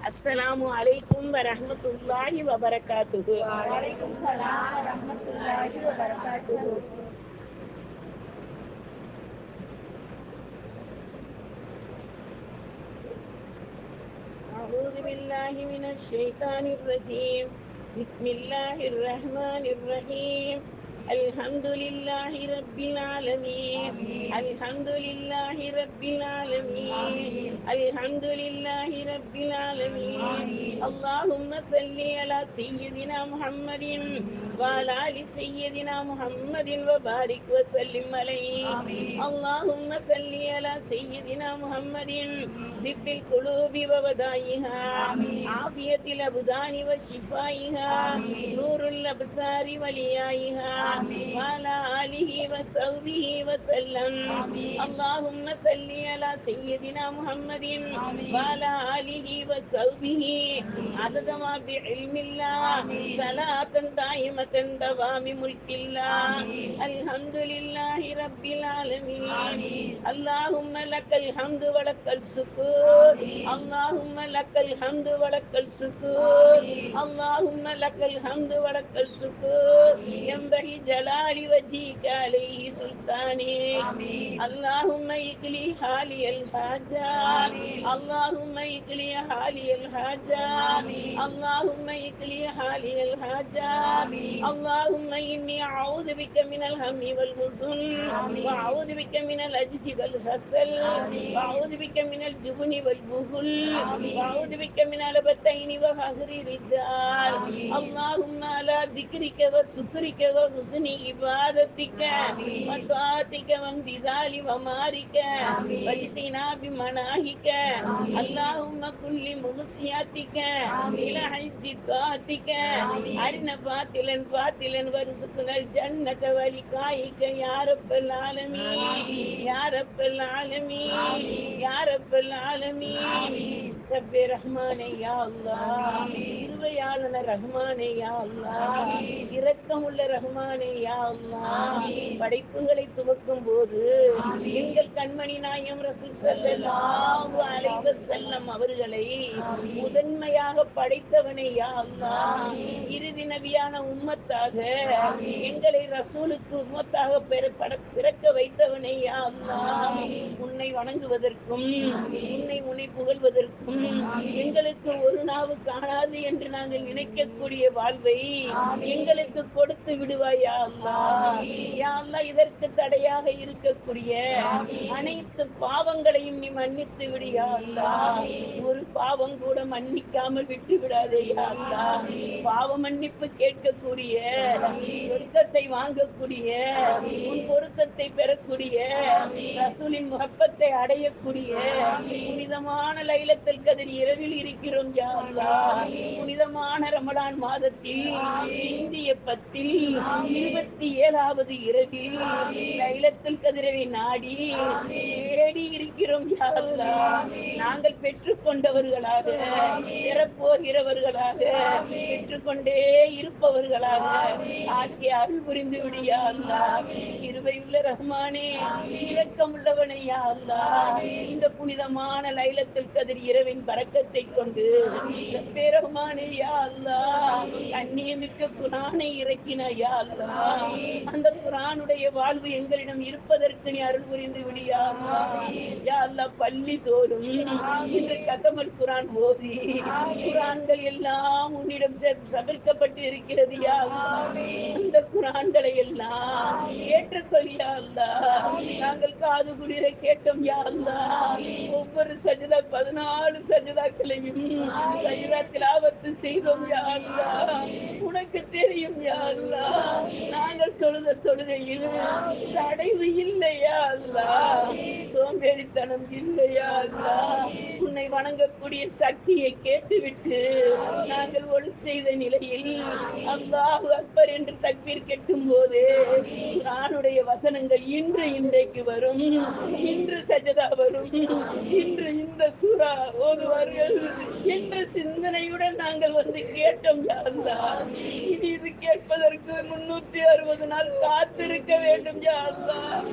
அஸ்ஸலாமு அலைக்கும் வரஹ்மத்துல்லாஹி வபரகாத்துஹு. வலைக்கும் ஸலாம் வரஹ்மத்துல்லாஹி வபரகாத்துஹு. أعوذ بالله من الشيطان الرجيم. بسم الله الرحمن الرحيم. الحمد لله رب العالمين. الحمد لله رب العالمين. الحمد لله رب العالمين. اللهم صل على سيدنا محمد وعلى آل سيدنا محمد وبارك وسلم عليه. اللهم صل على سيدنا محمد طب القلوب وبدائها، عافية الأبدان وشفائها، نور الأبصار وليائها، وعلى آله وصحبه وسلم. اللهم صل على سيدنا محمد وعلى آله وصحبه عدد ما بعلم الله، صلاة دائمة دوام ملك الله. الحمد لله رب العالمين. اللهم لك الحمد ولك الشكر. اللهم لك الحمد ولك الشكر. اللهم لك الحمد ولك الشكر. ينبغي جلال وجهك عليه سلطاني. اللهم اقلي حالي الحاجات. اللهم اقلي حالي الحاجات. اللهم اقلي حالي الحاجات. اللهم إني أعوذ بك من الهم والحزن، وأعوذ بك من العجز والكسل، وأعوذ بك من الجبن والبخل، وأعوذ بك من البطين وفقر الرجال. اللهم على ذكرك وشكرك وحسن عبادتك وطاعتك وامتثال أمرك واجتناب مناهيك. اللهم كل مغسياتك إلى حج طاعتك. أرنا باطلا باطلا وارزقنا الجنة ولقائك يا رب العالمين. يا رب العالمين. يا رب العالمين. رب ரஹ்மானே யா அல்லாஹ், இருவையாளன ரஹ்மானே யா அல்லாஹ், இரக்கமுள்ள ரஹ்மானே யா அல்லாஹ். படைப்புகளை துவக்கும் போது எங்கள் கண்மணி நாயகம் ரசூல் ஸல்லல்லாஹு அலைஹி வஸல்லம் அவர்களை முதன்மையாக படைத்தவனே யா அல்லாஹ். இறுதி நபியான உம்மத்தாக எங்களை ரசூலுக்கு உம்மத்தாக பிறக்க வைத்தவனே யா அல்லாஹ். உன்னை வணங்குவதற்கும் உன்னை புகழ்வதற்கும் எங்களுக்கு ஒரு நாவு காணாது என்று நாங்கள் நினைக்கக்கூடிய வாழ்வை எங்களுக்கு கொடுத்து விடுவாய் யா அல்லாஹ். யா அல்லாஹ், இதற்கு தடையாக இருக்கக்கூடிய அனைத்து பாவங்களையும் நீ மன்னித்து விடு யா அல்லாஹ். ஒரு பாவம் கூட மன்னிக்காமல் விட்டு விடாதே யா அல்லாஹ். பாவ மன்னிப்பு கேட்கக்கூடிய, சொர்க்கத்தை வாங்கக்கூடிய, உன் பொருத்தத்தை பெறக்கூடிய, ரசூலின் முஹப்பத்தை அடையக்கூடிய புனிதமான லைலத்துல் கத்ர் இரவில் இருக்கிறோம் யா அல்லாஹ். புனிதமான ரமலான் மாதத்தில் இந்திய 10 27வது இரவில் லைலத்துல் கத்ரை நாடி தேடி இருக்கிறோம் யா அல்லாஹ். நாங்கள் பெற்றுக்கொண்டவர்களாக, பெறப்போகிறவர்களாக, பெற்றுக்கொண்டே இருப்பவர்களாக ஆக்கி அருள் புரிந்து விடு யா அல்லாஹ். கிருபையுள்ள ரஹ்மானே, இரக்கமுள்ளவனே யா அல்லாஹ். இந்த புனிதமான லைலத்துல் கத்ர் இரவின் பரக்கத்தை கொண்டு ரப்பே ரஹ்மானே யா அல்லாஹ், கண்ணியமிக்க குர்ஆனை இறக்கினாய் யா அல்லாஹ். அந்த குர்ஆனுடைய வாழ்வு எங்களிடம் இருப்பதற்கு நீ அருள் புரிந்து விடு யா அல்லாஹ். யா அல்லாஹ், பள்ளி தோறும் இன்று கதமல் குர்ஆன் ஓதி குர்ஆன்கள் எல்லாம் உன்னிடம் சமர்க்கப்பட்டு இருக்கிறது யா அல்லாஹ். அந்த குர்ஆன்களை எல்லாம் ஏற்றுக்கொள் யா அல்லாஹ். நாங்கள் காது குளிர கேட்டோம் யா அல்லாஹ். ஒவ்வொரு சஜதா 14 சஜதாக்களையும் சஜதா திலாவத்து செய்தோம் யா அல்லாஹ். உனக்கு தெரியும் யா அல்லாஹ், நாங்கள் தொழுத தொழுகையில் சடைவு இல்லையா அல்லாஹ், சோம்பேறித்தனம் இல்லையா அல்லாஹ். உன்னை வணங்கக்கூடிய சக்தியை கேட்டுவிட்டு நாங்கள் ஒளி செய்த நிலையில் அல்லாஹு அக்பர் என்று தக்பீர் கெட்டும் போது குர்ஆனுடைய வசனங்கள் இன்றைக்கு வரும், இன்று சஜதா வரும், இன்று இந்த சூரா ஓதுவார்கள் என்ற சிந்தனையுடன் நாங்கள் வந்து கேட்டோம் யா அல்லாஹ். இனி இது கேட்பதற்கு 360 நாள் காத்திருக்க வேண்டும் யா அல்லாஹ்.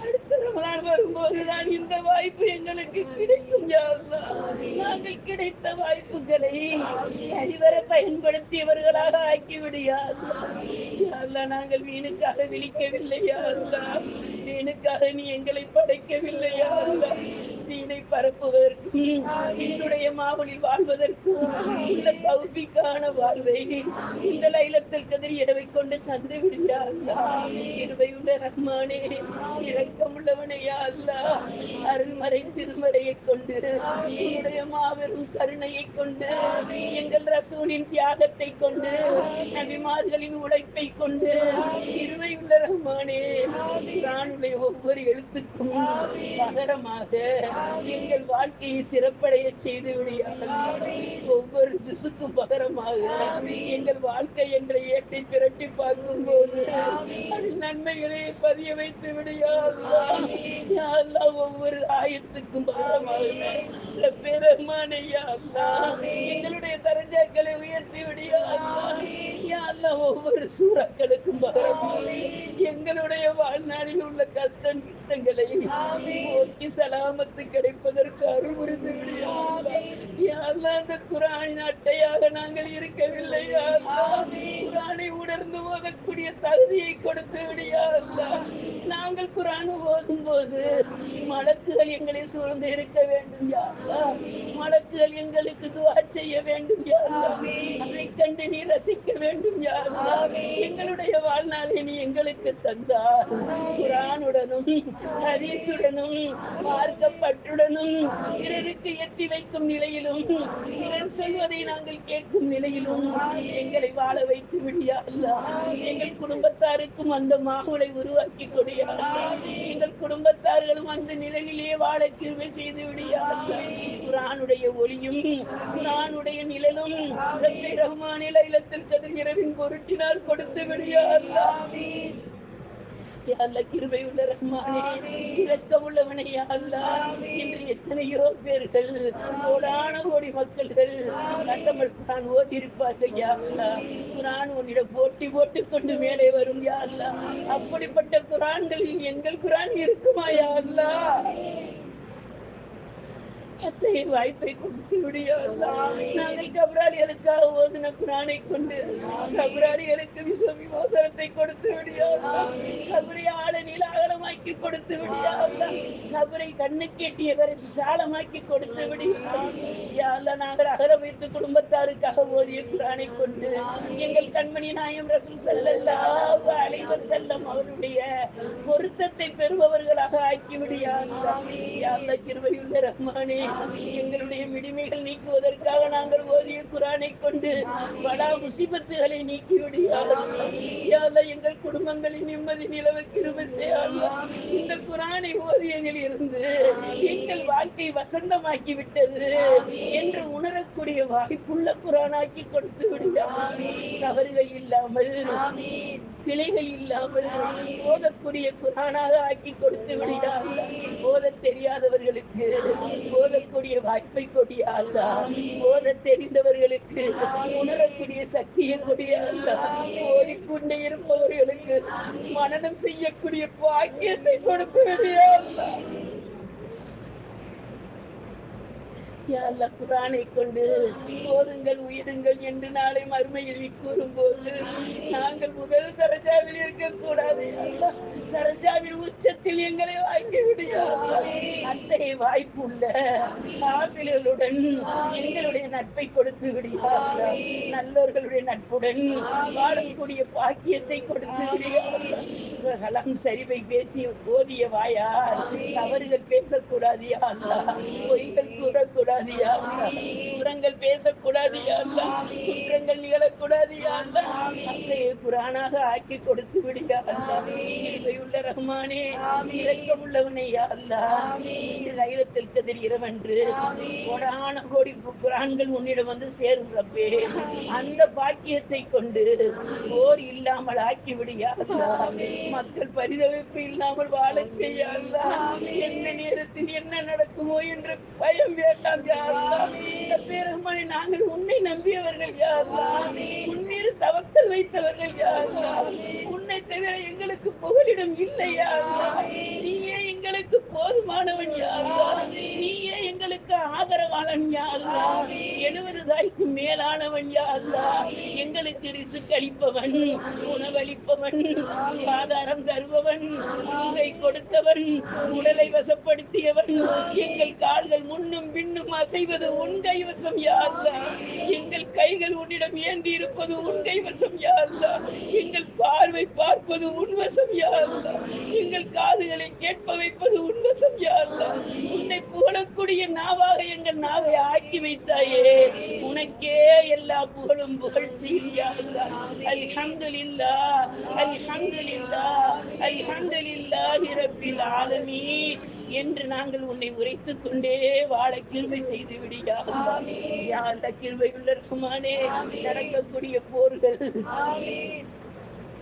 அடுத்த ரமலான் வரும்போதுதான் இந்த வாய்ப்பு எங்களுக்கு கிடைக்கும் யா அல்லாஹ். நாங்கள் கிடைத்த வாய்ப்புகளை சரிவர பயன்படுத்தியவர்களாக ஆக்கிவிடு யா அல்லாஹ். யா அல்லாஹ், நாங்கள் வீணுக்காக விழிக்கவில்லை யா அல்லாஹ். வீணுக்காக நீ எங்களை படைக்கவில்லை யா அல்லாஹ். தீனை பரப்புவதற்கும் என்னுடைய மாவலில் வாழ்வதற்கும் உள்ள தௌஃபீக்கான வாழ்வை இந்த லைலத்துல் கத்ர் இரவை கொண்டு தந்து விடுயா அல்லாஹ். கிருபையுள்ள ரஹ்மானே, இரக்கமுள்ளவனே யா அல்லாஹ். அருள்மறை திருமறையை கொண்டு உன்னுடைய மாபெரும் கருணையை கொண்டு எங்கள் ரசூலின் தியாகத்தை கொண்டு நபிமார்களின் உழைப்பை கொண்டு கிருபையுள்ள ரஹ்மானே, குர்ஆனுடைய ஒவ்வொரு எழுத்துக்கும் பகரமாக எங்கள் வாழ்க்கையை சிறப்படைய செய்து விடியா. ஒவ்வொரு ஜுசுக்கும் பகரமாக எங்கள் வாழ்க்கை என்ற ஏட்டை திரட்டி பார்க்கும் போது அதில் நன்மைகளை பதிய வைத்து விடியா அல்லாஹ். யா அல்லாஹ், ஒவ்வொரு ஆயத்துக்கும் பகரமாக ரஹ்மானே யா அல்லாஹ், எங்களுடைய தரஜாக்களை உயர்த்தி விடியா அல்லாஹ். யா அல்லாஹ், ஒவ்வொரு சூறாக்களுக்கும் பகரமாக எங்களுடைய வாழ்நாளில் உள்ள கஷ்டங்களை போக்கி சலாமத்து கிடைப்பதற்கு அருள் புரிந்து விடியா அல்லாஹ். யா அல்லாஹ், அந்த குர்ஆனின் அட்டையாக நாங்கள் இருக்கவில்லை யா அல்லாஹ். குர்ஆனை உணர்ந்து ஓதக்கூடிய தகுதியை கொடுத்து விடியா அல்லாஹ். நாங்கள் குர்ஆன் ஓதும் போது மலக்குகள் எங்களை சூழ்ந்து இருக்க வேண்டும் யா அல்லாஹ். மலக்குகள் எங்களுக்கு துஆ செய்ய வேண்டும் யா அல்லாஹ். அதை கண்டு நீ ரசிக்க வேண்டும் யா அல்லாஹ். எங்களுடைய வாழ்நாளை நீ எங்களுக்கு தந்தார் குர்ஆனுடனும் ஹதீஸுடனும் மார்க்கப்பட்டுடனும் பிறருக்கு எத்தி வைக்கும் நிலையிலும் பிறர் சொல்வதை நாங்கள் கேட்கும் நிலையிலும் எங்களை வாழ வைத்து விடியா அல்லாஹ். எங்கள் குடும்பத்தாருக்கும் அந்த மாகுலை உருவாக்கி கொடியா அல்லாஹ். எங்கள் குடும்பத்தார்களும் அந்த நிலையிலே வாழ கிருபை செய்து விடியா அல்லாஹ். குர்ஆனுடைய ஒளியும் குர்ஆனுடைய நிழலும் ரப்பே ரஹ்மானே, லைலத்துல் கத்ர் இரவின் பொருட்டினால் கொடுத்து விடியா அல்லாஹ். யா அல்லாஹ், கிருபையுள்ள ரஹ்மானே, இரக்கமுள்ளவனே யா அல்லாஹ். இன்று எத்தனையோ பேர்கள், கோடான கோடி மக்கள்கள் கட்டமல் குர்ஆன் ஓதி இருப்பார்கள் யா அல்லாஹ். குர்ஆன் உன்னிடம் போட்டி போட்டுக் கொண்டு மேலே வரும் யா அல்லாஹ். அப்படிப்பட்ட குர்ஆன்களில் எங்கள் குர்ஆன் இருக்குமா யா அல்லாஹ்? அத்தகைய வாய்ப்பை கொடுத்து விடியா அல்லாஹ். நாங்கள் கபராளிகளுக்காக ஓதின குர்ஆனை கொண்டு கபராளிகளுக்கு விமோசனத்தை கொடுத்து விடியா அல்லாஹ். கபரை ஆழ நீள அகலமாக்கி கொடுத்து விடியா அல்லாஹ். கபரை கண்ணுக்கு எட்டியவரை விசாலமாக்கி கொடுத்து விடியா யா அல்லாஹ். நாங்கள் அகல வைத்து குடும்பத்தாருக்காக ஓதிய குர்ஆனை கொண்டு எங்கள் கண்மணி நாயம் ரசூல் ஸல்லல்லாஹு அலைஹி வஸல்லம் அவருடைய பொருத்தத்தை பெறுபவர்களாக ஆக்கி விடியா அல்லாஹ். யா அல்லாஹ், கிருபையுள்ள ரஹ்மானே, எங்களுடைய விடுமைகள் நீக்குவதற்காக நாங்கள் ஓதிய குர்ஆனை கொண்டு பல முசீபத்துகளை நீக்கி விடியா அல்லாஹ். யா அல்லாஹ், எங்கள் குடும்பங்களின் நிம்மதி நிலவ கிருபை செய் அல்லாஹ். இந்த குர்ஆனை ஓதியதில் இருந்து எங்கள் வாழ்க்கை வசந்தமாக்கி விட்டது என்று உணரக்கூடிய வாய்ப்புள்ள குர்ஆனாக்கி கொடுத்து விடியா. தவறுகள் இல்லாமல் பிழைகள் இல்லாமல் ஓதக்கூடிய குர்ஆனாக ஆக்கி கொடுத்து விடியா அல்லாஹ். ஓதத் தெரியாதவர்களுக்கு ஓதக்கூடிய வாய்ப்பை கொடியா அல்லாஹ். ஓதத் தெரிந்தவர்களுக்கு உணரக்கூடிய சக்தியை கொடியா அல்லாஹ். ஓடிக்கொண்டே இருப்பவர்களுக்கு மனனம் செய்யக்கூடிய பாக்கியத்தை கொடுத்து விடியா அல்லாஹ். யா அல்லாஹ், குர்ஆனை கொண்டு ஓதுங்கள் உயிருங்கள் என்று நாளை மறுமையில் கூறும்போது நாங்கள் முதல் தரஜாவில் இருக்கக்கூடாது யா அல்லாஹ். தரஜாவில் உச்சத்தில் எங்களை வாங்கி விடியா அல்லாஹ். அத்தகைய வாய்ப்புள்ள ஆபில்களுடன் எங்களுடைய நட்பை கொடுத்து விடியா அல்லாஹ். நல்லவர்களுடைய நட்புடன் வாழக்கூடிய பாக்கியத்தை கொடுத்து விடியா அல்லாஹ். கலாம் சரிவை பேசி ஓதிய வாயால் தவறுகள் பேசக்கூடாது யா அல்லாஹ். பொய்கள் கூறக்கூடாது யா அல்லாஹ். குற்றங்கள் பேசக்கூடாது யா அல்லாஹ். குற்றங்கள் நிகழக்கூடாது யா அல்லாஹ். அத்தகைய குர்ஆனாக ஆக்கி கொடுத்து விடியா அல்லாஹ். கிருபையுள்ள ரஹ்மானே, இரக்கமுள்ளவனே யா அல்லாஹ். இந்த லைலத்துல் கத்ர் இரவன்று கோடான கோடி குர்ஆன்கள் உன்னிடம் வந்து சேரும் ரப்பே. அந்த பாக்கியத்தை கொண்டு போர் இல்லாமல் ஆக்கி விடியா அல்லாஹ். மக்கள் பரிதவிப்பு இல்லாமல் வாழச் செய்ய அல்லாஹ். எந்த நேரத்தில் என்ன நடக்குமோ என்ற பயம் வேண்டாம் யா அல்லாஹ். ரப்பே ரஹ்மானே, நாங்கள் உன்னை நம்பியவர்கள் யா அல்லாஹ். உன் மீது தவக்கல் வைத்தவர்கள் யா அல்லாஹ். உன்னை தவிர எங்களுக்கு புகலிடம் இல்லை யா அல்லாஹ். நீயே எங்களுக்கு எங்களுக்கு போதுமானவன் யா அல்லாஹ். நீயே எங்களுக்கு ஆதரவாளன் யா அல்லாஹ். 70 தாய்க்கு மேலானவன் யா அல்லாஹ். எங்களுக்கு ரிசுக் அளிப்பவன், உணவளிப்பவன், சுகாதாரம் தருபவன், உங்கை கொடுத்தவன், உடலை வசப்படுத்தியவன். எங்கள் கால்கள் முன்னும் பின்னும் அசைவது உன் கைவசம் யா அல்லாஹ். எங்கள் கைகள் உன்னிடம் ஏந்தி இருப்பது உன் கைவசம் யா அல்லாஹ். எங்கள் பார்வை பார்ப்பது உன் வசம் யா அல்லாஹ். எங்கள் காதுகளை கேட்ப வைப்பது உன் வசம் யா அல்லாஹ். உன்னை புகழக்கூடிய நாவாக எங்கள் நாவை ஆக்கி வைத்தாயே. உனக்கே எல்லா புகழும் புகழ்ச்சியும் யா அல்லாஹ். அல்ஹம்துலில்லாஹ், அல்ஹம்துலில்லாஹ், அல்ஹம்துலில்லாஹி ரப்பில் ஆலமீன் என்று நாங்கள் உன்னை உரைத்துக் கொண்டே வாழ கிருபை செய்து விடியா யா அல்லாஹ். கிருபை உள்ள ரஹ்மானே, நடக்கக்கூடிய போர்கள்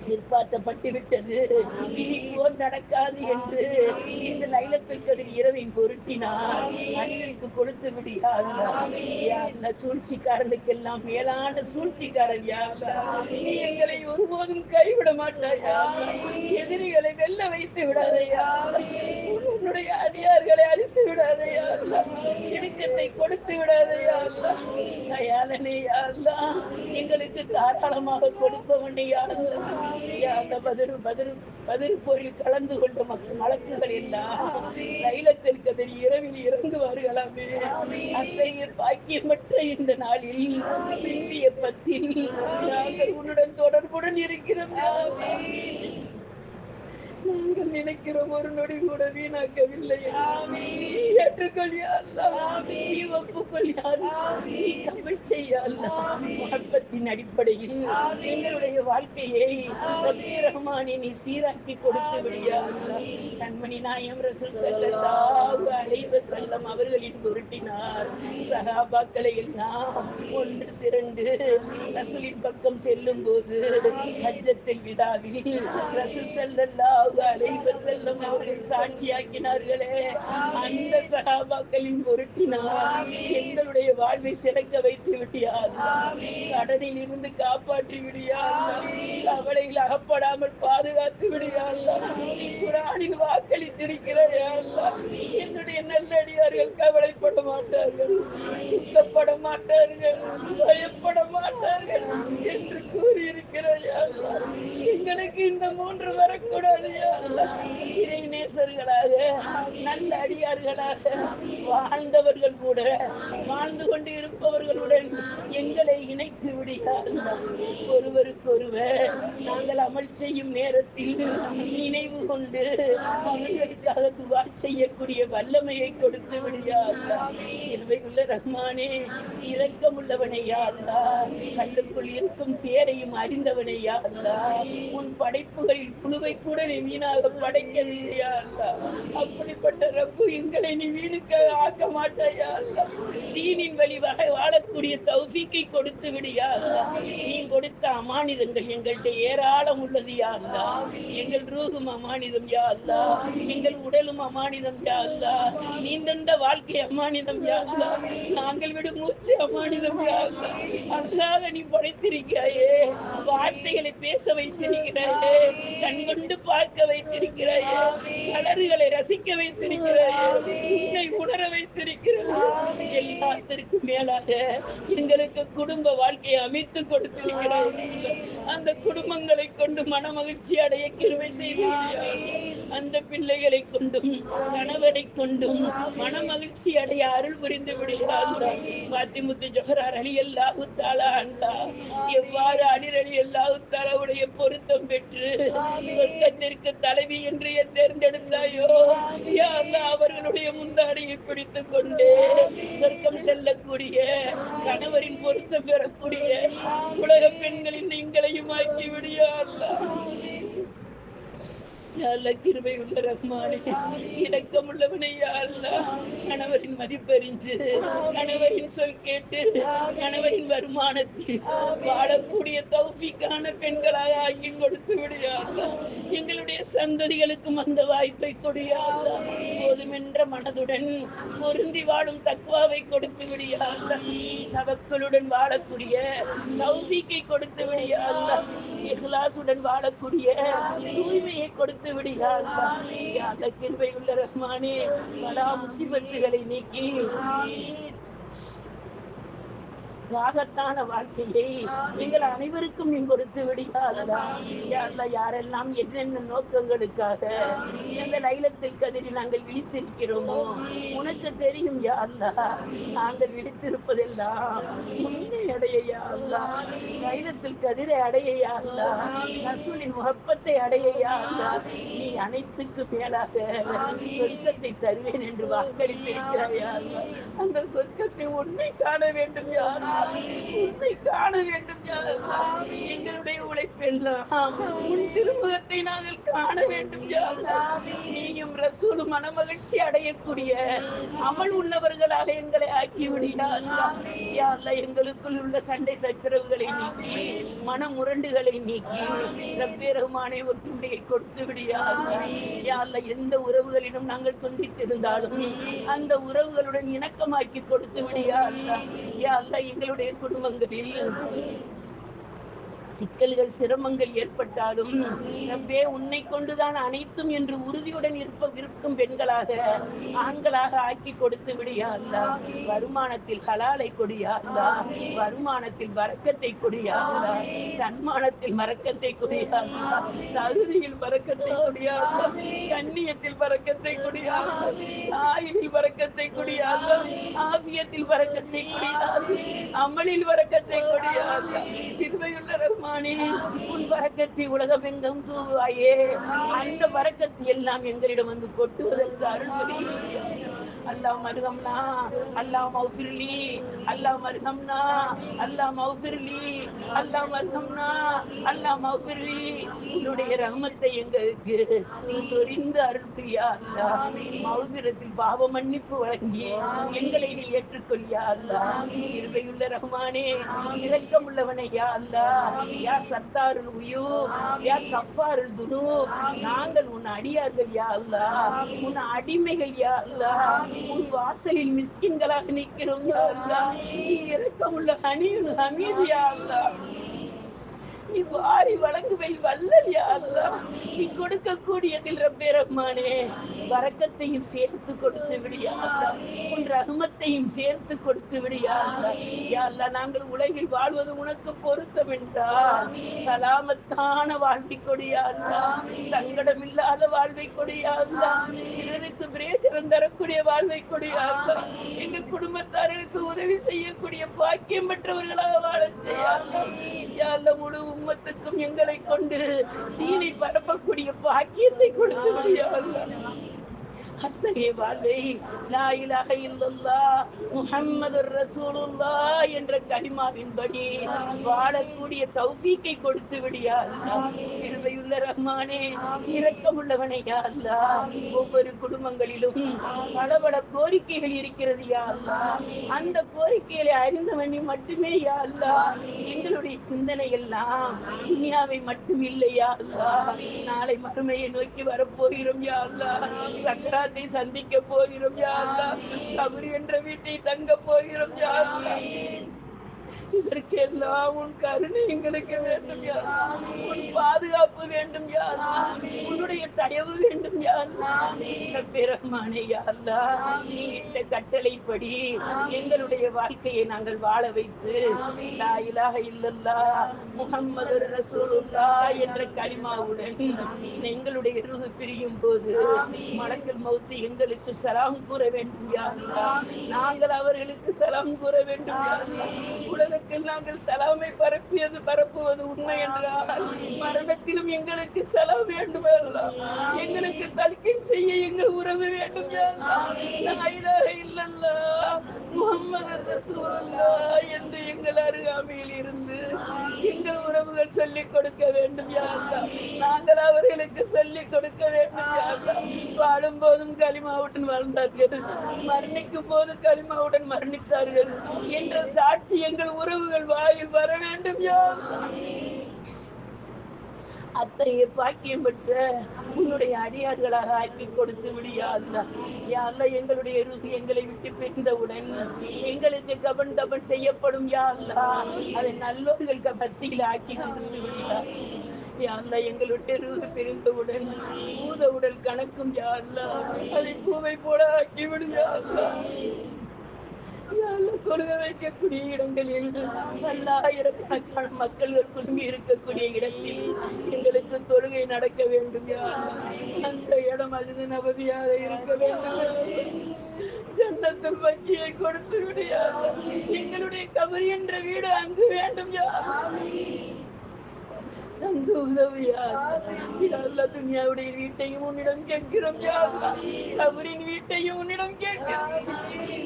நிற்பாட்டப்பட்டு விட்டது, இனி போர் நடக்காது என்று இந்த லைலத்துல் கத்ர் இரவின் பொருட்டினார் அறிவிப்பு கொடுத்து விடியா அல்லாஹ். சூழ்ச்சிக்காரனுக்கெல்லாம் மேலான சூழ்ச்சிக்காரன் யா அல்லாஹ். நீ எங்களை ஒருபோதும் கைவிட மாட்டாயா அல்லாஹ். எதிரிகளை வெல்ல வைத்து விடாதையா அல்லாஹ். உன்னுடைய அடியார்களை அழித்து விடாதையா அல்லாஹ். இடுக்கத்தை கொடுத்து விடாதையா அல்லாஹ். தயாளனே யா அல்லாஹ். எங்களுக்கு தாராளமாக கொடுப்பவனே யா அல்லாஹ். அந்த பதிரு போரில் கலந்து கொண்ட மலக்குகள் எல்லாம் லைலத்துல் கத்ர் இரவில் இறங்குவார்களாமே. அத்தகைய பாக்கியமற்ற இந்த நாளில் பிந்திய பத்தில் நாங்கள் உன்னுடன் தொடர்புடன் இருக்கிறோம். நாங்கள் நினைக்கிறோம் ஒரு நொடி கூட வீணாக்கவில்லை. ஏற்றுக்கொள் யா அல்லாஹ். நீ ஒப்புக்கொள் யா அல்லாஹ். நீ கபூல் செய் யா அல்லாஹ். முஹப்பத்தின் அடிப்படையில் எங்களுடைய வாழ்க்கையை ரப்பி ரஹ்மானே நீ சீராக்கி கொடுத்து விடு யா அல்லாஹ். கண்மணி நாயகம் ரசூல் ஸல்லல்லாஹு அலைஹி வஸல்லம் அவர்களின் பொருட்டினார் சஹாபாக்களை எல்லாம் ஒன்று திரண்டு ரசூலின் பக்கம் செல்லும் போது ஹஜ்ஜத்துல் விதாவில் ரசூல் ஸல்லல்லாஹு அலைஹி வஸல்லம் அவர்கள் சாட்சியாக்கினார்களே, அந்த சஹாபாக்களின் பொருட்டினால் எங்களுடைய வாழ்வை சிறக்க வைத்து விட்டியா அல்லாஹ். கடனில் இருந்து காப்பாற்றி விடியா அல்லாஹ். கவலையில் அகப்படாமல் பாதுகாத்து விடியா அல்லாஹ். நீ குர்ஆனில் வாக்களித்திருக்கிறாய் அல்லாஹ். என்னுடைய நல்லடியார்கள் கவலைப்பட மாட்டார்கள், துக்கப்பட மாட்டார்கள், பயப்பட மாட்டார்கள் என்று கூறியிருக்கிறாய் அல்லாஹ். எங்களுக்கு இந்த 3 வரக்கூடாது யா அல்லாஹ். இறை நேசர்களாக நல்ல அடியார்களாக வாழ்ந்தவர்கள் கூட வாழ்ந்து கொண்டு இருப்பவர்களுடன் எங்களை இணைத்து விடியா அல்லாஹ். ஒருவருக்கொருவர் நாங்கள் அமல் செய்யும் நேரத்தில் நினைவு கொண்டு அவர்களுக்காக துவா செய்யக்கூடிய வல்லமையை கொடுத்து விடியா அல்லாஹ். இருவையுள்ள ரஹ்மானே, இரக்கமுள்ளவனை யா அல்லாஹ். கல்லுக்குள் இருக்கும் தேரையும் அறிந்தவனை யா அல்லாஹ். உன் படைப்புகளில் புழுவை கூட நீ வீணாக படைக்கவில்லை யா அல்லாஹ். அப்படிப்பட்ட ரப்பு எங்களை நீ வீணுக்க ஆக்க மாட்டாயா அல்லாஹ். தீனின் வழி வாழக்கூடிய தௌஃபீக்கை கொடுத்து விடியா அல்லாஹ். நீ கொடுத்த அமானிதங்கள் எங்கள்கிட்ட ஏராளம் உள்ளது யா அல்லாஹ். எங்கள் ரூஹும் அமானிதம் யா அல்லாஹ். எங்கள் உடலும் அமானிதம் யா அல்லாஹ். நீ தந்த வாழ்க்கை அமானிதம் யா அல்லாஹ். நாங்கள் விடும் மூச்சு அமானிதம் யா அல்லாஹ். அல்லாஹ் நீ படைத்திருக்கிறாயே, வார்த்தைகளை பேச வைத்திருக்கிறாயே, கண்கொண்டு பார்க்க வைத்திருக்கிறாயே, கலர்களை ரசிக்க வைத்திருக்கிறாயே, உன்னை உணர வைத்திருக்கிறாயே. எல்லாத்திற்கும் மேலாக எங்களுக்கு குடும்ப வாழ்க்கையை அமைத்து கொடுத்திருக்கிறாய். அந்த குடும்பங்களை கொண்டு மன மகிழ்ச்சி அடைய கிருபை செய்திருக்கிறாய். அந்த பிள்ளைகளை கொண்டும் கணவரை கொண்டும் மன மகிழ்ச்சி அடைய அருள் புரிந்து விடுகிறார். பாத்திமுத்து ஜொஹரார் ரலியல்லாஹு தஆலா அன்ஹா எவ்வாறு அலி ரலியல்லாஹு தஆலாவுடைய பொருத்தம் பெற்று சொர்க்கத்திற்கு தலைவி என்று தேர்ந்தெடுத்தாயோ யா அல்லாஹ், அவர்களுடைய முந்தாடியை பிடித்துக் கொண்டே சொர்க்கம் செல்லக்கூடிய கணவரின் பொருத்தம் பெறக்கூடிய உலக பெண்களின் எங்களையும் ஆக்கி விடியா அல்லாஹ். கிருபை உள்ள ரஹ்மானே, இரக்கமுள்ளவனே யா அல்லாஹ். கணவரின் மதிப்பறிஞ்சு கணவரின் சொல் கேட்டு கணவரின் வருமானத்தில் வாழக்கூடிய தௌஃபீக்கான பெண்களாக ஆக்கி கொடுத்து விடியா அல்லாஹ். எங்களுடைய சந்ததிகளுக்கும் அந்த வாய்ப்பை கொடியா அல்லாஹ். போதுமென்ற மனதுடன் பொருந்தி வாழும் தக்வாவை கொடுத்து விடியா அல்லாஹ். தவக்களுடன் வாழக்கூடிய தௌஃபீக்கை கொடுத்து விடியா அல்லாஹ். இஹ்லாசுடன் வாழக்கூடிய தூய்மையை கொடுத்து கொடுத்து விடியா அந்த கிருபையுள்ள ரஹ்மானே பலா முசிபத்துகளை நீக்கி ராகத்தான வாழ்க்கையை எங்கள் அனைவருக்கும் நீ கொடுத்து விடியாதா. யாரெல்லாம் என்னென்ன நோக்கங்களுக்காக இந்த லைலத்தில் கதிரில் நாங்கள் விழித்திருக்கிறோமோ உனக்கு தெரியும் யா அல்லாஹ். நாங்கள் விழித்திருப்பதெல்லாம் உன்னை அடைய யா அல்லாஹ், லைலத்தில் கதிரை அடைய யா அல்லாஹ், ரசூலின் முகப்பத்தை அடைய யா அல்லாஹ். நீ அனைத்துக்கு மேலாக சொர்க்கத்தை தருவேன் என்று வாக்களித்திருக்கிறாய் யா அல்லாஹ். அந்த சொர்க்கத்தை உன்னை காண வேண்டும் யா அல்லாஹ், உன்னை காண வேண்டும் யா அல்லாஹ். எங்களுடைய உழைப்பெல்லாம் உன் திருமுகத்தை நாங்கள் காண வேண்டும் யா அல்லாஹ். நீயும் ரசூலும் மனமகிழ்ச்சி அடையக்கூடிய அமல் உள்ளவர்களாக எங்களை ஆக்கிவிடியா அல்லாஹ். யா அல்லாஹ், எங்களுக்குள் உள்ள சண்டை சச்சரவுகளை நீக்கி மன முரண்டுகளை நீக்கி ரப்பே ரஹ்மானே ஒற்றுமையை கொடுத்து விடியா அல்லாஹ். யா அல்லாஹ், எந்த உறவுகளிலும் நாங்கள் துண்டித்திருந்தாலும் அந்த உறவுகளுடன் இணக்கமாக்கி கொடுத்து விடியா அல்லாஹ். யா அல்லாஹ், எங்களுடைய குடும்பங்களில் சிக்கல்கள் சிரமங்கள் ஏற்பட்டாலும் ரப்பே உன்னை கொண்டுதான் அனைத்தும் என்று உறுதியுடன் இருக்கும் பெண்களாக ஆண்களாக ஆக்கி கொடுத்து விடியா அல்லாஹ். வருமானத்தில் ஹலாலை கொடியா அல்லாஹ், வருமானத்தில் வரக்கத்தை கொடியா அல்லாஹ், தன்மானத்தில் மறக்கத்தை கொடியா அல்லாஹ், தகுதியில் வரக்கத்தை கொடியா அல்லாஹ், கண்ணியத்தில் வரக்கத்தை கொடியா அல்லாஹ், ஆயிலில் வரக்கத்தை கொடியா அல்லாஹ், ஆபியத்தில் வரக்கத்தை கொடியா அல்லாஹ், அமலில் வரக்கத்தை கொடியா அல்லாஹ். கிருபையுள்ள ரஹ்மானே, உன் வரக்கத்தை உலகமெங்கும் தூவாயே. அந்த வரக்கத்தை எல்லாம் எங்களிடம் வந்து கொட்டுவதற்கு அருள் புரியுங்க. அல்லாஹ் மர்ஹம்னா, அல்லாஹ் மக்ஃபிர்லி, அல்லாஹ் மர்ஹம்னா, அல்லாஹ் மக்ஃபிர்லி, அல்லாஹ் மர்ஹம்னா, அல்லாஹ் மக்ஃபிர்லி. உன்னுடைய ரஹ்மத்தை எங்களுக்கு நீ சொரிந்து அருள் புரியா அல்லாஹ். மக்ஃபிரத்தில் பாவ மன்னிப்பு வழங்கி எங்களை நீ ஏற்றுக்கொள்ளியா அல்லாஹ். கிருபையுள்ள ரஹ்மானே, இரக்கமுள்ளவனே யா அல்லாஹ், யா சத்தாருல் உயூப், யா கஃபாருல் துனூப். நாங்கள் உன் அடியார்கள் யா அல்லாஹ், உன் அடிமைகள் யா அல்லாஹ். உன் வாசலில் மிஸ்கின்களாக நிற்கிறோம் யா அல்லாஹ். நீ இரக்கமுள்ள ஹனீயுல் ஹமீது யா அல்லாஹ். நீ வாரி வழங்குவை வல்லல் யா அல்லாஹ். நீ கொடுக்கக்கூடியதில் ரப்பே ரஹ்மானே வரக்கத்தையும் சேர்த்து கொடுத்து விடியா அல்லாஹ், உன் ரஹ்மத்தையும் சேர்த்து கொடுத்து விடியா அல்லாஹ். யா அல்லாஹ், நாங்கள் உலகில் வாழ்வது உனக்கு பொருத்தம் என்றால் சலாமத்தான வாழ்வை கொடியா அல்லாஹ், சங்கடமில்லாத வாழ்வை கொடியா அல்லாஹ், பிறருக்கு பிரயோஜனம் தரக்கூடிய வாழ்வை கொடியா அல்லாஹ். எங்கள் குடும்பத்தார்களுக்கு உதவி செய்யக்கூடிய பாக்கியம் பெற்றவர்களாக வாழச் செய்ய அல்லாஹ். யா அல்லாஹ், முழு உம்மத்துக்கும் எங்களை கொண்டு தீனை பரப்பக்கூடிய பாக்கியத்தை கொடுத்து விடியா அல்லாஹ். அத்தகைய வாழ்வை லா இலாஹ இல்லல்லாஹ் முஹம்மதுர் ரசூலுல்லாஹ் என்ற கலிமாவின்படி வாழக்கூடிய தௌஃபீக்கை கொடுத்து விடியா அல்லாஹ். கிருபையுள்ள ரஹ்மானே, இரக்கமுள்ளவனே யா அல்லாஹ். ஒவ்வொரு குடும்பங்களிலும் பல கோரிக்கைகள் இருக்கிறது யா அல்லாஹ். அந்த கோரிக்கைகளை அறிந்தவனை மட்டுமே யா அல்லாஹ். எங்களுடைய சிந்தனை எல்லாம் துனியாவை மட்டும் இல்லையா அல்லாஹ். நாளை மறுமையை நோக்கி வரப்போகிறோம் யா அல்லாஹ். சக்கரா சந்திக்க போகிறோம் யா அல்லாஹ். கபர் என்ற வீட்டை தங்க போகிறோம் யா அல்லாஹ். இதற்கெல்லாம் உன் கருணை எங்களுக்கு வேண்டும் யா அல்லாஹ். உன் பாதுகாப்பு வேண்டும் யா அல்லாஹ். உன்னுடைய தயவு வேண்டும் யா அல்லாஹ். ரப்பே ரஹ்மானே யா அல்லாஹ், நீ இட்ட கட்டளைப்படி எங்களுடைய வாழ்க்கையை நாங்கள் வாழ வைத்து லா இலாஹ இல்லல்லாஹ் முஹம்மதுர் ரசூலுல்லாஹ் என்ற கலிமாவுடன் எங்களுடைய ரூஹ் பிரியும் போது மலக்குல் மௌத் எங்களுக்கு சலாம் கூற வேண்டும் யா அல்லாஹ். நாங்கள் அவர்களுக்கு சலாம் கூற வேண்டும் யா அல்லாஹ். உலகத்தில் நாங்கள் சலாமை பரப்புவது உண்மை என்றால் மரணத்திலும் எங்களுக்கு சலாம் வேண்டும் அல்லாஹ். எங்களுக்கு தல்கீன் செய்ய எங்கள் உறவு வேண்டும் யா அல்லாஹ். லா இலாஹ இல்லல்லாஹ் முஹம்மது ரசூலுல்லாஹ் என்று எங்கள் அருகாமையில் இருந்து எங்கள் உறவுகள் சொல்லிக் கொடுக்க வேண்டும் யா அல்லாஹ். நாங்கள் அவர்களுக்கு சொல்லிக் கொடுக்க வேண்டும் யா அல்லாஹ். வாழும் போதும் கலிமாவுடன் வாழ்ந்தார்கள், மரணிக்கும் போது கலிமாவுடன் மரணித்தார்கள் என்ற சாட்சி எங்கள் உறவுகள் வாயில் வர வேண்டும் யா அல்லாஹ். அத்தகைய பாக்கியம் பெற்ற உன்னுடைய அடியார்களாக ஆக்கி கொடுத்து விடியா அல்லாஹ். யா அல்லாஹ், எங்களுடைய ருசி எங்களை விட்டு பிரிந்தவுடன் எங்களுக்கு கபன் செய்யப்படும் யா அல்லாஹ். அதை நல்லோர்கள் மத்தியில் ஆக்கி கொடுத்து விடியா. யா அல்லா எங்களுடைய ரூஹ் பிரிந்தவுடன் பூத உடல் கணக்கும் யா அல்லா அதை பூவை போல ஆக்கிவிடும் யா அல்லா. யா அல்லா தொழுக வைக்கக்கூடிய இடங்களில் பல்லாயிரக்கணக்கான மக்கள்கள் குழுமி இருக்கக்கூடிய இடத்தில் எங்களுக்கு தொழுகை நடக்க வேண்டும் யா அல்லா. அந்த இடம் அது நபதியாக இருக்க வேண்டும் யா அல்லா. ஜன்னத்துல் பக்கியை கொடுத்து விடு யா அல்லா. எங்களுடைய கபர் என்ற வீடு அங்கு வேண்டும் யா அல்லா. தந்து உதவியா அல்லா. துன்யாவுடைய வீட்டையும் உன்னிடம் கேட்கிறோம் யா அல்லா. கபரின் வீட்டையும் உன்னிடம் கேட்கிறோம்.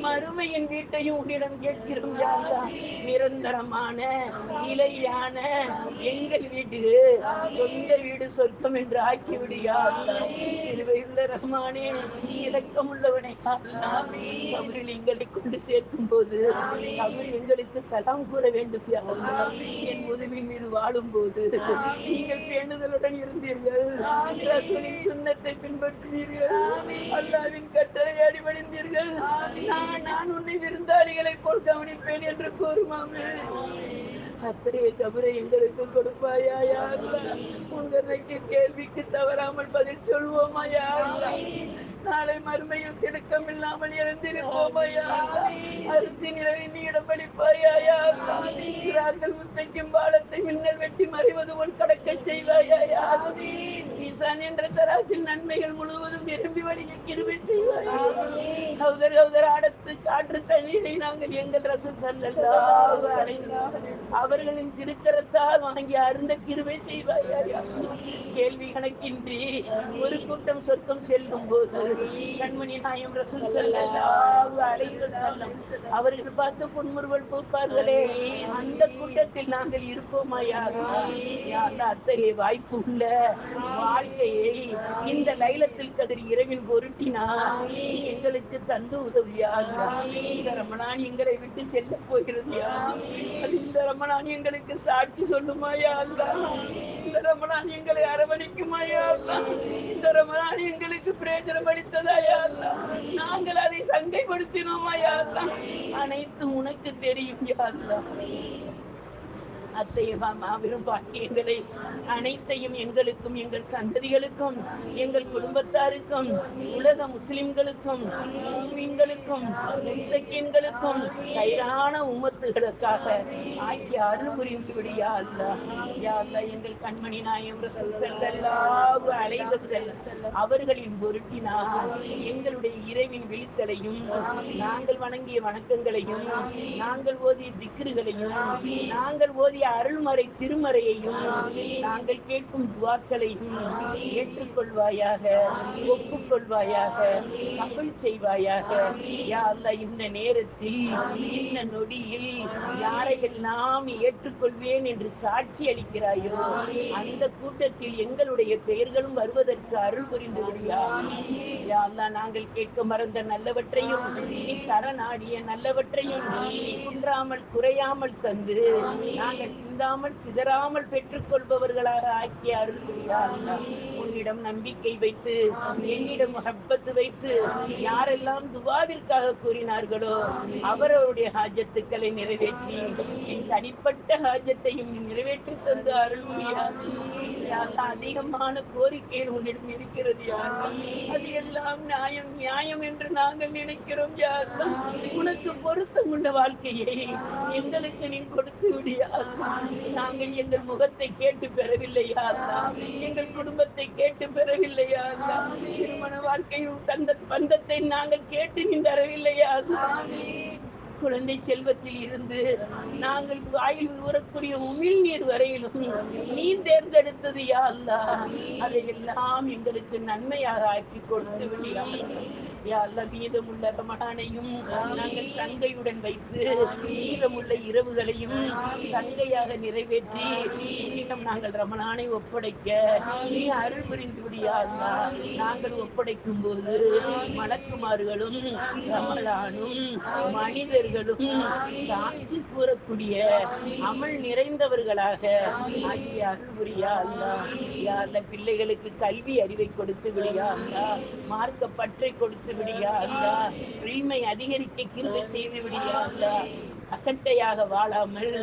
மறுமையின் வீட்டையும் உன்னிடம் கேட்கிறோம் யா அல்லா. நிரந்தரமான நிலையான எங்கள் வீடு சொந்த வீடு சொர்க்கம் என்று ஆக்கிவிடு யா அல்லா. கிருபையுள்ள ரஹ்மானே, இரக்கமுள்ளவனே யா அல்லா. கபரில் எங்களை கொண்டு சேர்க்கும் போது கபர் எங்களுக்கு சலாம் கூற வேண்டும் யா அல்லா. என் முதுவின் மீது வாழும் போது நீங்கள் பேணுதலுடன் இருந்தீர்கள், ரசூலின் சுன்னத்தை பின்பற்றினீர்கள், அல்லாஹ்வின் கட்டளை அடிபணிந்தீர்கள். நான் உன்னை விருந்தாளிகளை போல் கவனிப்பேன் என்று கூறுமாமே. அத்தகைய கபரை எங்களுக்கு கொடுப்பாயா யா அல்லாஹ். உங்களுடைய கேள்விக்கு தவறாமல் பதில் சொல்வோமா யா அல்லாஹ். நாளை மறுமையில் திடுக்கம் இல்லாமல் இறந்திருப்போமா யா அல்லாஹ். அரிசி நிலவை நீ இடமளிப்பாயா யா அல்லாஹ். சிரார்கள் முத்தைக்கும் பாலத்தை மின்னல் வெட்டி மறைவது போல் கடக்க செய்வாயா யா அல்லாஹ். ஈசான் என்ற தராசில் நன்மைகள் முழுவதும் விரும்பி வழிய கிருபை செய்வாயா. கௌதர் கௌதர் ஆடத்து காற்று தண்ணீரை நாங்கள் எங்கள் ரசூல் ஸல்லல்லாஹு அலைஹி வஸல்லம் அவர்களின் திருக்கரத்தால் வாங்கி அருந்த கிருபை செய்வாயா. கேள்வி கணக்கின்றி ஒரு கூட்டம் சொர்க்கம் செல்லும் போது கண்மணி நாயம் ரசூல் ஸல்லல்லாஹு அலைஹி வஸல்லம் அவர்கள் பார்த்து புன்முறுவல் பூப்பார்களே, அந்த கூட்டத்தில் நாங்கள் இருப்போமாயா. அத்தகைய வாய்ப்பு உள்ள வாழ்க்கையை இந்த லைலத்துல் கத்ர் இரவில் பொருட்டினா எங்களுக்கு தந்து உதவியா. இந்த ரமலான் எங்களை விட்டு செல்ல போகிறது யா. இந்த ரமலான் எங்களுக்கு சாட்சி சொல்லுமாயா அல்லாஹ். இந்த ரமலான் எங்களை அரவணைக்குமாயா அல்லாஹ். இந்த ரமலான் எங்களுக்கு பிரயோஜனம் அளித்ததா யா அல்லாஹ். நாங்கள் அதை சங்கைப்படுத்தினோமா யா அல்லாஹ். அனைத்தும் உனக்கு தெரியும் யா அல்லாஹ். அத்தகைய மாபெரும் பாக்கியங்களை அனைத்தையும் எங்களுக்கும் எங்கள் சந்ததிகளுக்கும் எங்கள் குடும்பத்தாருக்கும் உலக முஸ்லிம்களுக்கும் முஃமின்களுக்கும் முத்தகீன்களுக்கும் கைரான உம்மத்துகளுக்காக ஆக்கி அருள் புரிந்து யா அல்லாஹ். யா அல்லாஹ், எங்கள் கண்மணி நாயகம் ரசூல் ஸல்லல்லாஹு அலைஹி வஸல்லம் அவர்களின் பொருட்டினால் எங்களுடைய இறைவின் விழித்தலையும் நாங்கள் வணங்கிய வணக்கங்களையும் நாங்கள் ஓதிய திக்ருகளையும் நாங்கள் ஓதிய அருள்மறை திருமறையையும் நாங்கள் கேட்கும் துஆக்களையும் ஏற்றுக்கொள்வாயாக, ஒப்புக்கொள்வாயாக, கபூல் செய்வாயாக. யா அல்லாஹ், இந்த நேரத்தில் இந்த நொடியில் யாரையெல்லாம் ஏற்றுக்கொள்வேன் என்று சாட்சி அளிக்கிறாயோ அந்த கூட்டத்தில் எங்களுடைய பெயர்களும் வருவதற்கு அருள் புரிந்து விடுயா. யா அல்லாஹ், நாங்கள் கேட்க மறந்த நல்லவற்றையும் நீ தர நாடிய நல்லவற்றையும் குன்றாமல் குறையாமல் தந்து நாங்கள் சிந்தாமல் சிதறாமல் பெற்றுக்கொள்பவர்களாக ஆக்கிய அருள் புரியா அல்லாஹ். உன்னிடம் நம்பிக்கை வைத்து என்னிடம் முஹப்பத்து வைத்து யாரெல்லாம் துவாவிற்காக கூறினார்களோ அவர்களுடைய ஹாஜத்துக்களை நிறைவேற்றி என் தனிப்பட்ட ஹாஜத்தையும் நிறைவேற்றி தந்து அருள் புரியா. அதிகமான கோரிக்கைகள் உன்னிடம் இருக்கிறது யா அல்லாஹ். அது எல்லாம் நியாயம் என்று நாங்கள் நினைக்கிறோம் யா அல்லாஹ். உனக்கு பொருத்தமுள்ள வாழ்க்கையை எங்களுக்கு நீ கொடுத்து விடியா அல்லாஹ். நாங்கள் எங்கள் முகத்தை கேட்டு பெறவில்லையா அல்லாஹ். எங்கள் குடும்பத்தை கேட்டு பெறவில்லையா அல்லாஹ். திருமண வாழ்க்கையில் தந்த பந்தத்தை நாங்கள் கேட்டு நீ தரவில்லையா அல்லாஹ். குழந்தை செல்வத்தில் இருந்து நாங்கள் வாயில் ஊறக்கூடிய உமிழ் நீர் வரையிலும் நீ தேர்ந்தெடுத்தது யா அல்லாஹ். அதையெல்லாம் எங்களுக்கு நன்மையாக ஆக்கி கொடுத்து விடியா யா அல்லாஹ். மீதமுள்ள ரமலானையும் நாங்கள் சங்கையுடன் வைத்து மீதமுள்ள இரவுகளையும் சங்கையாக நிறைவேற்றி இன்னும் நாங்கள் ரமலானை ஒப்படைக்க நீ அருள் புரிந்து விடியா அல்லாஹ். நாங்கள் ஒப்படைக்கும் போது மலக்குமார்களும் ரமலானும் மனிதர்களும் சாட்சி கூறக்கூடிய அமல் நிறைந்தவர்களாக ஆகிய அருள் புரியா அல்லாஹ். யா அல்லாஹ், பிள்ளைகளுக்கு கல்வி அறிவை கொடுத்து விடியா அல்லாஹ். மார்க்க பற்றை கொடுத்து நிறைவேற்ற விடியா அல்லா. ரீமை அதிகரிக்க கிருபை செய்து விடியா அல்லா. அசட்டையாக வாழாமல்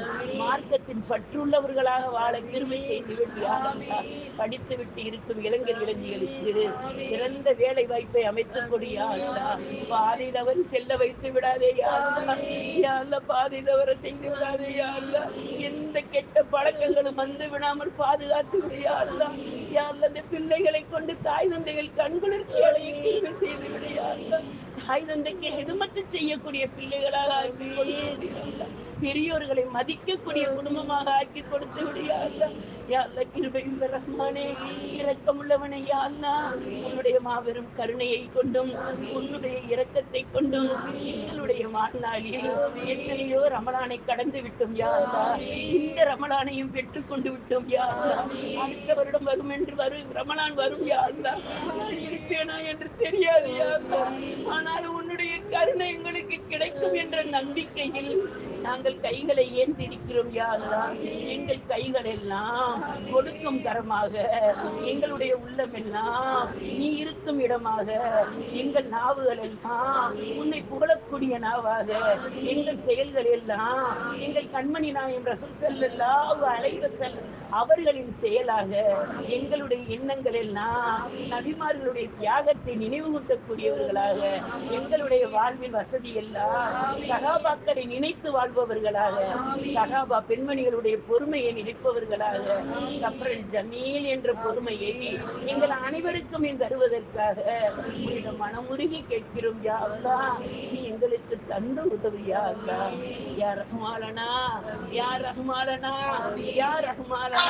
மார்க்கத்தின் பற்றுள்ளவர்களாக வாழ கிருபை செய்து விடியா அல்லா. படித்து விட்டு இருக்கும் இளைஞர் இளைஞர்களுக்கு சிறந்த வேலை வாய்ப்பை அமைத்துக் கொடியா அல்லா. பாதை தவறு செல்ல வைத்து விடாதே யா அல்லா. யா அல்லா, பாதை தவற செய்து விடாதே யா அல்லா. எந்த கெட்ட பழக்கங்களும் வந்து விடாமல் பாதுகாத்து விடியா அல்லா. யா அல்லா, இந்த பிள்ளைகளை கொண்டு தாய் தந்தைகள் கண்குளிர்ச்சி அடைய கிருபை செய்து விடியா அல்லா. தாய் தந்தைக்கு ஹிதமத்து செய்யக்கூடிய பிள்ளைகளாக ஆக்கி கொடுத்து பெரியோர்களை மதிக்கக்கூடிய குடும்பமாக ஆக்கி கொடுத்து விடியா அல்லா. யா அல்லா, கிருபையுள்ள ரஹ்மானே, இரக்கமுள்ளவனே யா அல்லா, உன்னுடைய மாபெரும் கருணையை கொண்டும் உன்னுடைய இரக்கத்தை கொண்டும் எங்களுடைய வாழ்நாளில் எத்தனையோ ரமலானை கடந்து விட்டோம் யா அல்லா. இந்த ரமலானையும் பெற்றுக் கொண்டு விட்டோம் யா அல்லா. அடுத்த வருடம் வரும் என்று ரமலான் வரும் யா அல்லா. நான் இருப்பேனா என்று தெரியாது யா அல்லா. ஆனால் உன்னுடைய கருணை எங்களுக்கு கிடைக்கும் என்ற நம்பிக்கையில் நாங்கள் கைகளை ஏந்திருக்கிறோம் யா அல்லா. எங்கள் கைகள் எல்லாம் கொடுக்கும் கரமாக, எங்களுடைய உள்ளம் எல்லாம் நீ இருக்கும் இடமாக, எங்கள் நாவுகள் எல்லாம் உன்னை புகழக்கூடிய நாவாக, எங்கள் செயல்கள் எல்லாம் எங்கள் கண்மணி நாயம் ரசூல் ஸல்லல்லாஹு அலைஹி வஸல்லம் அவர்களின் செயலாக, எங்களுடைய எண்ணங்கள் எல்லாம் நபிமார்களுடைய தியாகத்தை நினைவுகூட்டக்கூடியவர்களாக, எங்களுடைய வாழ்வின் வசதி எல்லாம் சகாபாக்களை நினைத்து வாழ்பவர்களாக, சகாபா பெண்மணிகளுடைய பொறுமையை நினைப்பவர்களாக, சஃப்ரன் ஜமீல் என்ற பொறுமையை எங்கள் அனைவருக்கும் தருவதற்காக மனமுருகி கேட்கிறோம் யா அல்லாஹ். நீ எங்களுக்கு தந்த உதவியா அல்லா. யா ரஹ்மாலனா, யா ரஹ்மாலனா, யா ரஹ்மாலனா.